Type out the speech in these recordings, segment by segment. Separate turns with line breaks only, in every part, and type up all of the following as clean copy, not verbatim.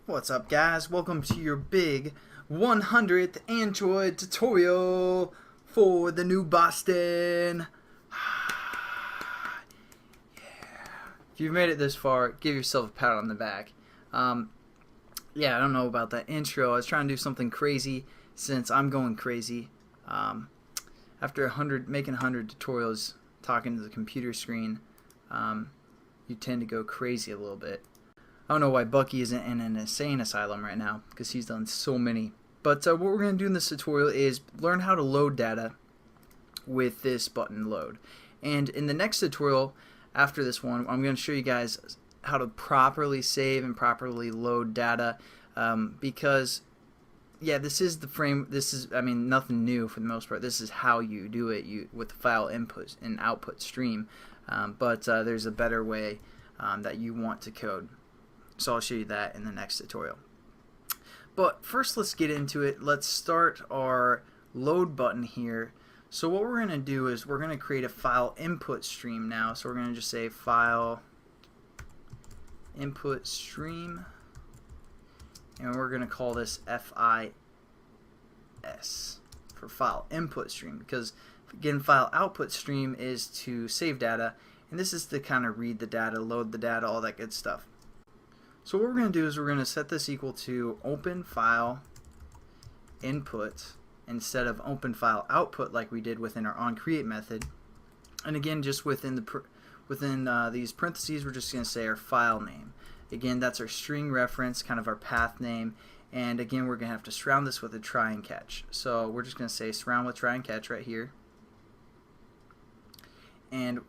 What's up, guys? Welcome to your big 100th Android tutorial for the new Boston. If you've made it this far, give yourself a pat on the back. Yeah, I don't know about that intro. I was trying to do something crazy since I'm going crazy. After making 100 tutorials, talking to the computer screen, you tend to go crazy a little bit. I don't know why Bucky isn't in an insane asylum right now, because he's done so many. But what we're going to do in this tutorial is learn how to load data with this button load. And in the next tutorial, after this one, I'm going to show you guys how to properly save and properly load data, because yeah, this is the frame. I mean, nothing new for the most part. This is how you do it with the file input and output stream, but there's a better way that you want to code. So I'll show you that in the next tutorial. But first, let's get into it. Let's start our load button here. So what we're going to do is we're going to create a file input stream now. So we're going to just say file input stream, and we're going to call this FIS for file input stream, because again, file output stream is to save data, and this is to kind of read the data, load the data, all that good stuff. So what we're going to do is we're going to set this equal to open file input instead of open file output like we did within our onCreate method. And again, just within these parentheses, we're just going to say our file name. Again, that's our string reference, kind of our path name. And again, we're going to have to surround this with a try and catch. So we're just going to say surround with try and catch right here. And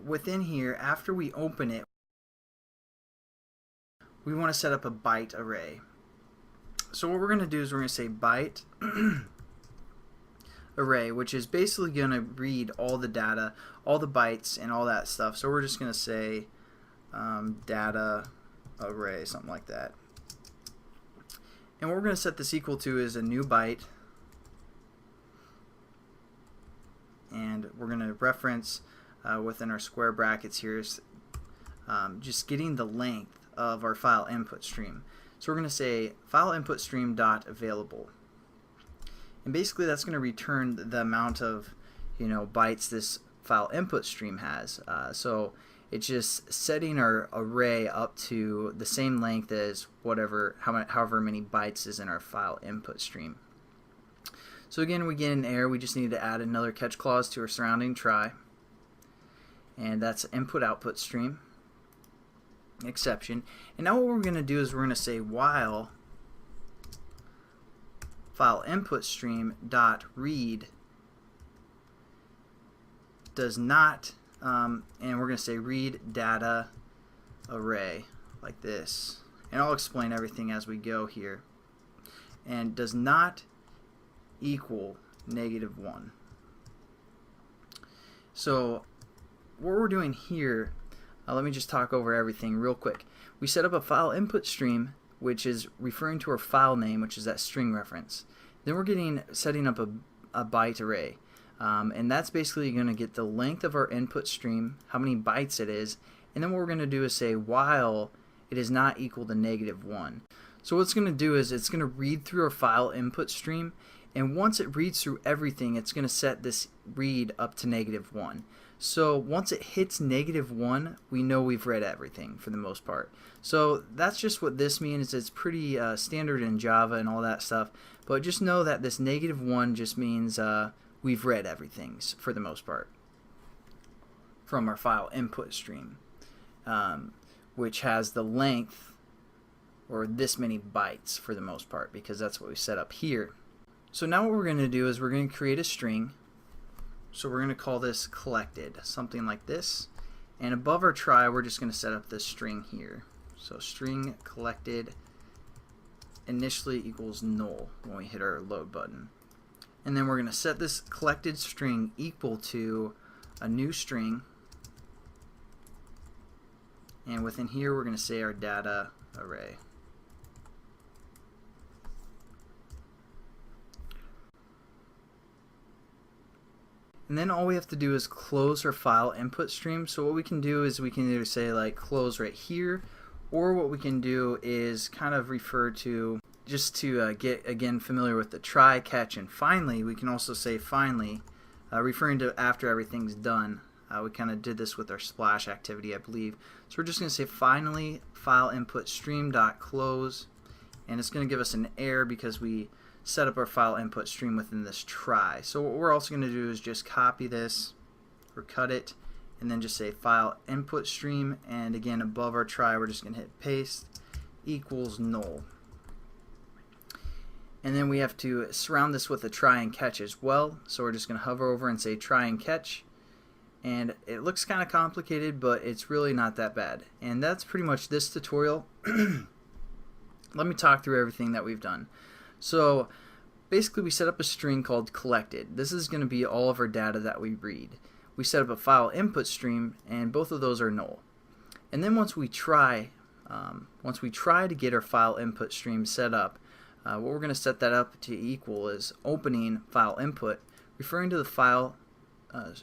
within here, after we open it, we want to set up a byte array. So what we're going to do is we're going to say byte array, which is basically going to read all the data, all the bytes, and all that stuff. So we're just going to say data array, something like that. And what we're going to set this equal to is a new byte, and we're going to reference within our square brackets here is just getting the length of our file input stream. So we're going to say file input stream dot available, and basically that's going to return the amount of bytes this file input stream has. So it's just setting our array up to the same length as however many bytes is in our file input stream. So again, we get an error. We just need to add another catch clause to our surrounding try, and that's input output stream exception. And now what we're going to do is we're going to say while file input stream dot read does not and we're going to say read data array like this, and I'll explain everything as we go here, and does not equal -1. So what we're doing here, let me just talk over everything real quick. We set up a file input stream, which is referring to our file name, which is that string reference. Then we're setting up a byte array, and that's basically going to get the length of our input stream, how many bytes it is, and then what we're going to do is say while it is not equal to -1. So what it's going to do is it's going to read through our file input stream, and once it reads through everything, it's going to set this read up to -1. So once it hits -1, we know we've read everything for the most part. So that's just what this means. It's pretty standard in Java and all that stuff. But just know that this -1 just means we've read everything for the most part from our file input stream, which has the length or this many bytes for the most part, because that's what we set up here. So now what we're going to do is we're going to create a string. So we're going to call this collected, something like this. And above our try, we're just going to set up this string here. So string collected initially equals null when we hit our load button. And then we're going to set this collected string equal to a new string. And within here, we're going to say our data array. And then all we have to do is close our file input stream. So what we can do is we can either say like close right here, Or what we can do is kind of refer to, just to get again familiar with the try, catch, and finally. We can also say finally, referring to after everything's done. We kind of did this with our splash activity, I believe. So we're just going to say finally file input stream dot close, and it's going to give us an error because we set up our file input stream within this try. So what we're also going to do is just copy this or cut it, and then just say file input stream, and again above our try we're just going to hit paste equals null. And then we have to surround this with a try and catch as well. So we're just going to hover over and say try and catch. And it looks kind of complicated, but it's really not that bad. And that's pretty much this tutorial. Let me talk through everything that we've done. So basically we set up a string called collected. This is going to be all of our data that we read. We set up a file input stream, and both of those are null. And then once we try to get our file input stream set up, what we're going to set that up to equal is opening file input, referring to the file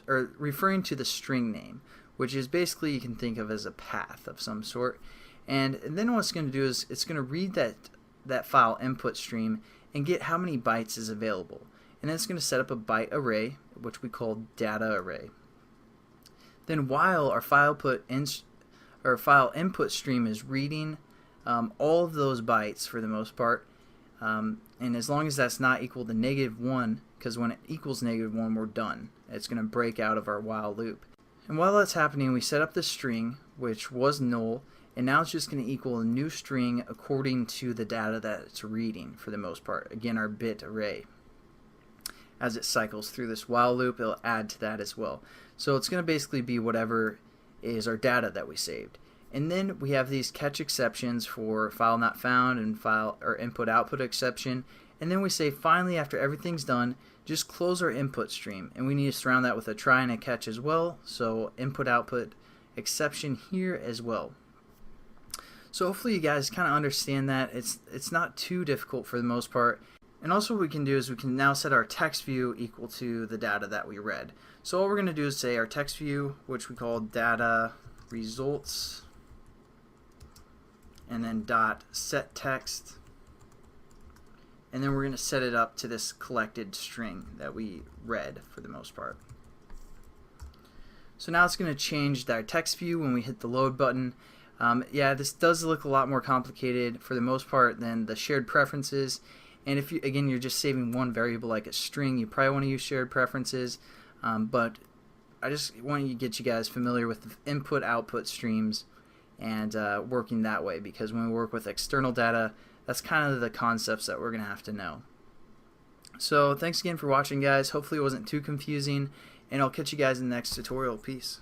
or referring to the string name, which is basically you can think of as a path of some sort. And then what it's going to do is it's going to read that file input stream and get how many bytes is available. And then it's going to set up a byte array, which we call data array. Then while our file input stream is reading all of those bytes for the most part, and as long as that's not equal to -1, because when it equals -1 we're done. It's going to break out of our while loop. And while that's happening, we set up the string, which was null, and now it's just going to equal a new string according to the data that it's reading for the most part. Again, our bit array. As it cycles through this while loop, it'll add to that as well. So it's going to basically be whatever is our data that we saved. And then we have these catch exceptions for file not found and file or input output exception. And then we say finally, after everything's done, just close our input stream. And we need to surround that with a try and a catch as well. So input output exception here as well. So hopefully you guys kind of understand that. It's not too difficult for the most part. And also what we can do is we can now set our text view equal to the data that we read. So all we're going to do is say our text view, which we call data results, and then dot set text, and then we're going to set it up to this collected string that we read for the most part. So now it's going to change our text view when we hit the load button. Yeah, this does look a lot more complicated for the most part than the shared preferences. And if you, again, you're just saving one variable like a string, you probably want to use shared preferences. But I just want to get you guys familiar with the input-output streams and working that way, because when we work with external data, that's kind of the concepts that we're going to have to know. So thanks again for watching, guys. Hopefully it wasn't too confusing, and I'll catch you guys in the next tutorial. Peace.